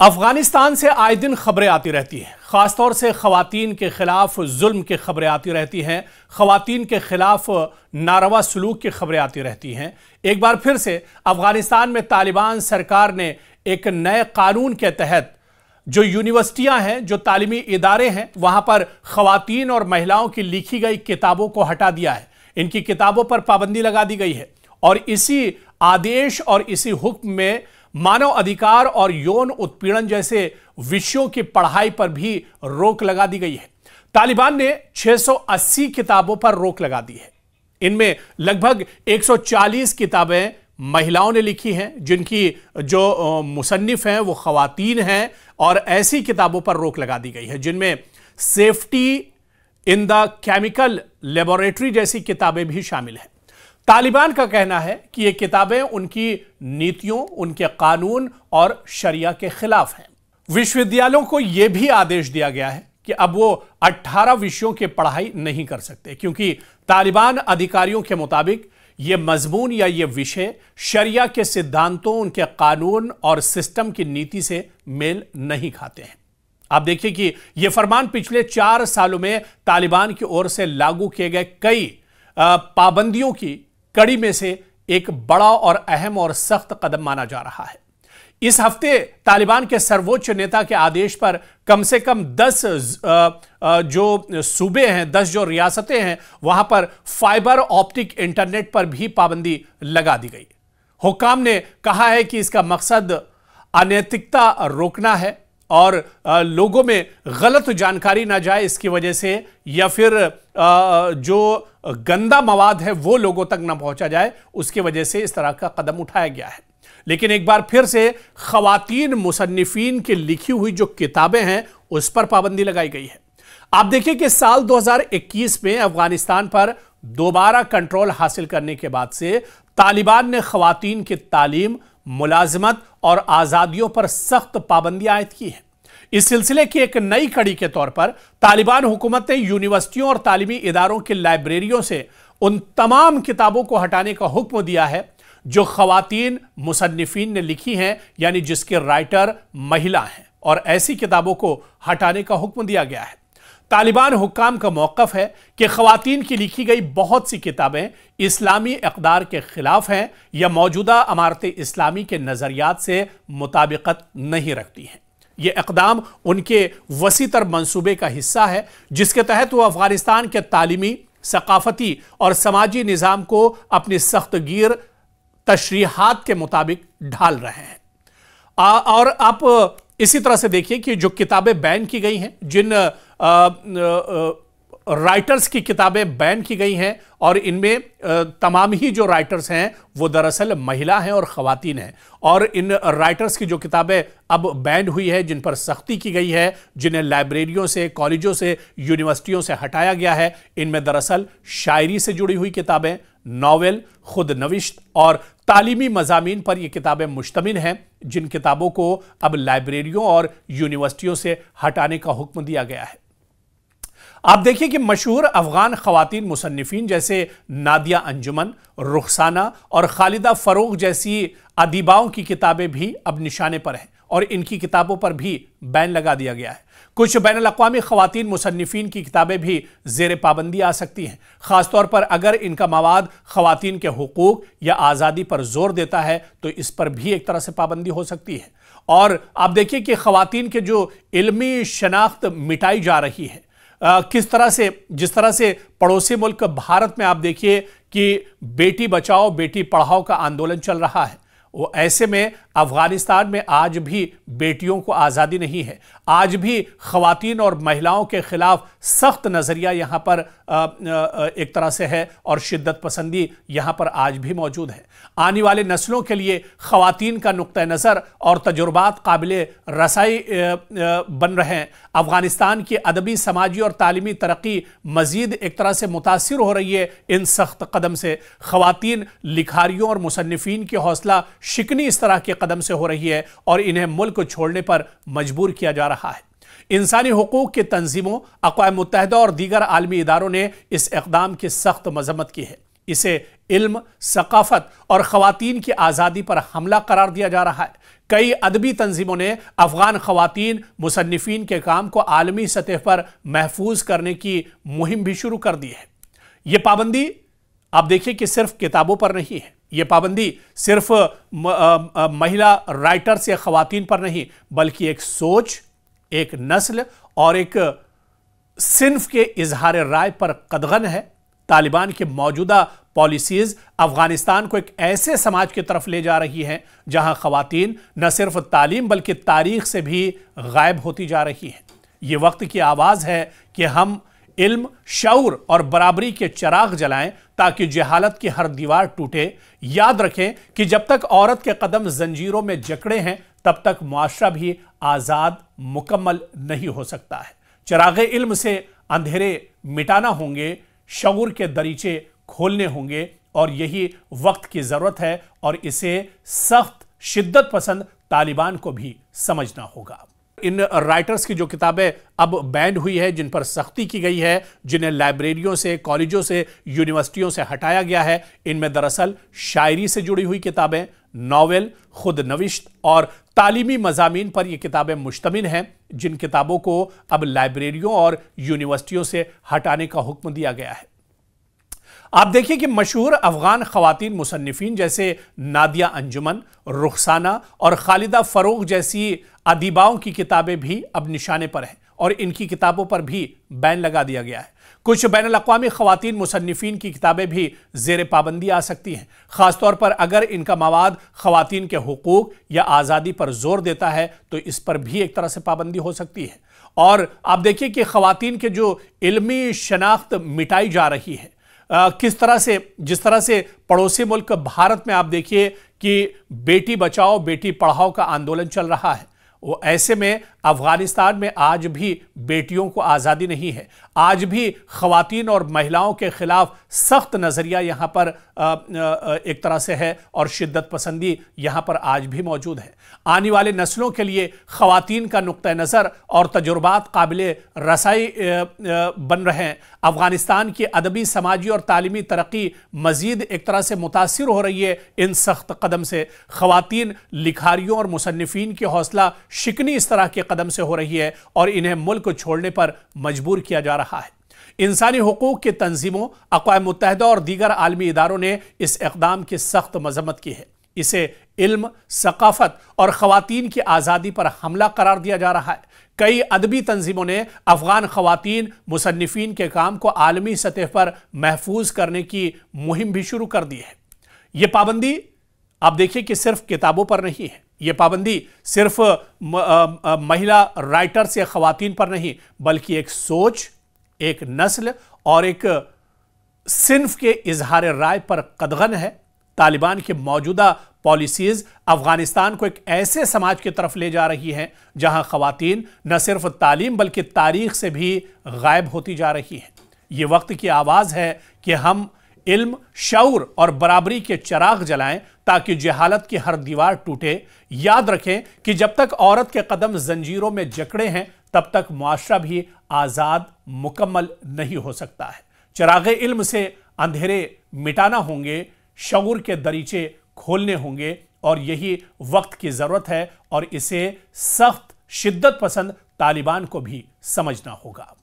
अफगानिस्तान से आए दिन खबरें आती रहती हैं, खासतौर से खवातीन के खिलाफ जुल्म की खबरें आती रहती हैं, खवातीन के खिलाफ नारवा सलूक की खबरें आती रहती हैं। एक बार फिर से अफगानिस्तान में तालिबान सरकार ने एक नए कानून के तहत जो यूनिवर्सिटियां हैं, जो तालीमी इदारे हैं, वहां पर खवातीन और महिलाओं की लिखी गई किताबों को हटा दिया है। इनकी किताबों पर पाबंदी लगा दी गई है और इसी आदेश और इसी हुक्म में मानव अधिकार और यौन उत्पीड़न जैसे विषयों की पढ़ाई पर भी रोक लगा दी गई है। तालिबान ने 680 किताबों पर रोक लगा दी है। इनमें लगभग 140 किताबें महिलाओं ने लिखी हैं, जिनकी जो मुसन्निफ हैं वो खवातीन हैं, और ऐसी किताबों पर रोक लगा दी गई है जिनमें safety in the chemical laboratory जैसी किताबें भी शामिल हैं। तालिबान का कहना है कि ये किताबें उनकी नीतियों, उनके कानून और शरिया के खिलाफ हैं। विश्वविद्यालयों को यह भी आदेश दिया गया है कि अब वो 18 विषयों की पढ़ाई नहीं कर सकते, क्योंकि तालिबान अधिकारियों के मुताबिक ये मजमून या ये विषय शरिया के सिद्धांतों, उनके कानून और सिस्टम की नीति से मेल नहीं खाते हैं। आप देखिए कि यह फरमान पिछले 4 सालों में तालिबान की ओर से लागू किए गए कई पाबंदियों की कड़ी में से एक बड़ा और अहम और सख्त कदम माना जा रहा है। इस हफ्ते तालिबान के सर्वोच्च नेता के आदेश पर कम से कम 10 जो सूबे हैं, 10 जो रियासतें हैं, वहां पर फाइबर ऑप्टिक इंटरनेट पर भी पाबंदी लगा दी गई। हुक्काम ने कहा है कि इसका मकसद अनैतिकता रोकना है और लोगों में गलत जानकारी ना जाए इसकी वजह से, या फिर जो गंदा मवाद है वो लोगों तक ना पहुंचा जाए उसकी वजह से इस तरह का कदम उठाया गया है। लेकिन एक बार फिर से खवातीन मुसन्निफीन की लिखी हुई जो किताबें हैं उस पर पाबंदी लगाई गई है। आप देखिए कि साल 2021 में अफगानिस्तान पर दोबारा कंट्रोल हासिल करने के बाद से तालिबान ने खवातीन की तालीम, मुलाजमत और आजादियों पर सख्त पाबंदी आयद की है। इस सिलसिले की एक नई कड़ी के तौर पर तालिबान हुकूमत ने यूनिवर्सिटियों और तालीमी इदारों की लाइब्रेरियों से उन तमाम किताबों को हटाने का हुक्म दिया है जो खवातीन मुसन्निफीन ने लिखी हैं, यानी जिसके राइटर महिला हैं, और ऐसी किताबों को हटाने का हुक्म दिया गया है। तालिबान हुक्काम का मौक़िफ़ है कि खवातीन की लिखी गई बहुत सी किताबें इस्लामी इक़दार के खिलाफ हैं या मौजूदा अमारत इस्लामी के नज़रियात से मुताबिकत नहीं रखती हैं। यह इक़दाम उनके वसीतर मंसूबे का हिस्सा है जिसके तहत वो अफगानिस्तान के तालीमी, सकाफती और समाजी निज़ाम को अपनी सख्तगीर तशरीहात के मुताबिक ढाल रहे हैं। और आप इसी तरह से देखिए कि जो किताबें बैन की गई हैं, जिन राइटर्स की किताबें बैन की गई हैं, और इनमें तमाम ही जो राइटर्स हैं वो दरअसल महिला हैं और ख़वातीन हैं, और इन राइटर्स की जो किताबें अब बैन हुई है, जिन पर सख्ती की गई है, जिन्हें लाइब्रेरियों से, कॉलेजों से, यूनिवर्सिटियों से हटाया गया है, इनमें दरअसल शायरी से जुड़ी हुई किताबें, नावल, खुद नविश्त और तालीमी मज़ामीन पर ये किताबें मुश्तमिल हैं, जिन किताबों को अब लाइब्रेरियों और यूनिवर्सिटियों से हटाने का हुक्म दिया गया है। आप देखिए कि मशहूर अफगान खवातीन मुसन्निफीन जैसे नादिया अंजुमन, रुखसाना और खालिदा फरोग जैसी अदीबाओं की किताबें भी अब निशाने पर हैं और इनकी किताबों पर भी बैन लगा दिया गया है। कुछ बैनुल अक़वामी खवातीन मुसन्निफीन की किताबें भी ज़ेर पाबंदी आ सकती हैं, ख़ासतौर पर अगर इनका मवाद खवातीन के हुकूक या आज़ादी पर जोर देता है तो इस पर भी एक तरह से पाबंदी हो सकती है। और आप देखिए कि खवातीन के जो इल्मी शनाख्त मिटाई जा रही है, किस तरह से, जिस तरह से पड़ोसी मुल्क भारत में आप देखिए कि बेटी बचाओ बेटी पढ़ाओ का आंदोलन चल रहा है, वो ऐसे में अफगानिस्तान में आज भी बेटियों को आज़ादी नहीं है। आज भी ख़वातीन और महिलाओं के खिलाफ सख्त नज़रिया यहाँ पर एक तरह से है और शिद्दत पसंदी यहाँ पर आज भी मौजूद है। आने वाले नस्लों के लिए ख़वातीन का नुक्ता नज़र और तजुर्बात काबिल रसाई बन रहे हैं। अफगानिस्तान की अदबी, समाजी और तालीमी तरक्की मज़ीद एक तरह से मुतासिर हो रही है इन सख्त कदम से। ख़वातीन लिखारियों और मुसन्निफीन की हौसला शिकनी इस तरह के कदम से हो रही है और इन्हें मुल्क छोड़ने पर मजबूर किया जा रहा है। इंसानी हुकूक की तंजीमों, अक़वाम मुत्तहिदा और दीगर आलमी इदारों ने इस इक़दाम की सख्त मजम्मत की है। इसे इल्म, सकाफत और खवातीन की आज़ादी पर हमला करार दिया जा रहा है। कई अदबी तंजीमों ने अफगान खवातीन मुसन्निफीन के काम को आलमी सतह पर महफूज करने की मुहिम भी शुरू कर दी है। यह पाबंदी आप देखिए कि सिर्फ किताबों पर नहीं है, यह पाबंदी सिर्फ महिला राइटर्स या खवातीन पर नहीं, बल्कि एक सोच, एक नस्ल और एक सिन्फ के इजहार राय पर कदगन है। तालिबान की मौजूदा पॉलिसीज अफगानिस्तान को एक ऐसे समाज की तरफ ले जा रही हैं जहां खवातीन न सिर्फ तालीम बल्कि तारीख से भी गायब होती जा रही हैं। यह वक्त की आवाज है कि हम इल्म, शऊर और बराबरी के चिराग जलाएं ताकि जहालत की हर दीवार टूटे। याद रखें कि जब तक औरत के कदम जंजीरों में जकड़े हैं तब तक मुआशरा भी आजाद मुकम्मल नहीं हो सकता है। चिरागे इल्म से अंधेरे मिटाना होंगे, शऊर के दरीचे खोलने होंगे और यही वक्त की जरूरत है और इसे सख्त शिद्दत पसंद तालिबान को भी समझना होगा। इन राइटर्स की जो किताबें अब बैन हुई है, जिन पर सख्ती की गई है, जिन्हें लाइब्रेरियों से, कॉलेजों से, यूनिवर्सिटियों से हटाया गया है, इनमें दरअसल शायरी से जुड़ी हुई किताबें, नॉवेल, खुद नविश्त और तालीमी मजामीन पर यह किताबें मुश्तमिल हैं, जिन किताबों को अब लाइब्रेरियों और यूनिवर्सिटियों से हटाने का हुक्म दिया गया है। आप देखिए कि मशहूर अफगान खवातीन मुसन्निफीन जैसे नादिया अंजुमन, रुखसाना और खालिदा फरोग जैसी अदीबाओं की किताबें भी अब निशाने पर हैं और इनकी किताबों पर भी बैन लगा दिया गया है। कुछ बैनुल अक़वामी खवातीन मुसन्निफीन की किताबें भी ज़ेर पाबंदी आ सकती हैं, ख़ासतौर पर अगर इनका मवाद खवातीन के हुकूक या आज़ादी पर जोर देता है तो इस पर भी एक तरह से पाबंदी हो सकती है। और आप देखिए कि खवातीन के जो इल्मी शनाख्त मिटाई जा रही है, किस तरह से, जिस तरह से पड़ोसी मुल्क भारत में आप देखिए कि बेटी बचाओ बेटी पढ़ाओ का आंदोलन चल रहा है, वो ऐसे में अफगानिस्तान में आज भी बेटियों को आज़ादी नहीं है। आज भी खवातीन और महिलाओं के खिलाफ सख्त नज़रिया यहाँ पर एक तरह से है और शिद्दत पसंदी यहाँ पर आज भी मौजूद है। आने वाले नस्लों के लिए खवातीन का नुक्ता नज़र और तजुर्बात काबिले रसाई बन रहे हैं। अफगानिस्तान की अदबी, समाजी और तालीमी तरक्की मज़ीद एक तरह से मुतासिर हो रही है इन सख्त कदम से। खवातीन लिखारियों और मुसन्निफीन की हौसला शिकनी इस तरह के कदम से हो रही है और इन्हें मुल्क छोड़ने पर मजबूर किया जा रहा है। इंसानी हुकूक की तंजीमों, अक़वाम मुत्तहिदा और दीगर आलमी इदारों ने इस इक़दाम की सख्त मजम्मत की है। इसे इल्म, सकाफत और खवातीन की आज़ादी पर हमला करार दिया जा रहा है। कई अदबी तंजीमों ने अफगान खवातीन मुसन्निफीन के काम को आलमी सतह पर महफूज करने की मुहिम भी शुरू कर दी है। यह पाबंदी आप देखिए कि सिर्फ किताबों पर नहीं है, यह पाबंदी सिर्फ महिला राइटर्स या खवातीन पर नहीं, बल्कि एक सोच, एक नस्ल और एक सिन्फ के इजहार राय पर कदगन है। तालिबान की मौजूदा पॉलिसीज अफगानिस्तान को एक ऐसे समाज की तरफ ले जा रही हैं जहां खवातीन न सिर्फ तालीम बल्कि तारीख से भी गायब होती जा रही हैं। यह वक्त की आवाज है कि हम इल्म, शऊर और बराबरी के चिराग जलाएं ताकि जहालत की हर दीवार टूटे। याद रखें कि जब तक औरत के कदम जंजीरों में जकड़े हैं तब तक मुआशरा भी आजाद मुकम्मल नहीं हो सकता है। चिरागे इल्म से अंधेरे मिटाना होंगे, शऊर के दरीचे खोलने होंगे और यही वक्त की जरूरत है और इसे सख्त शिद्दत पसंद तालिबान को भी समझना होगा।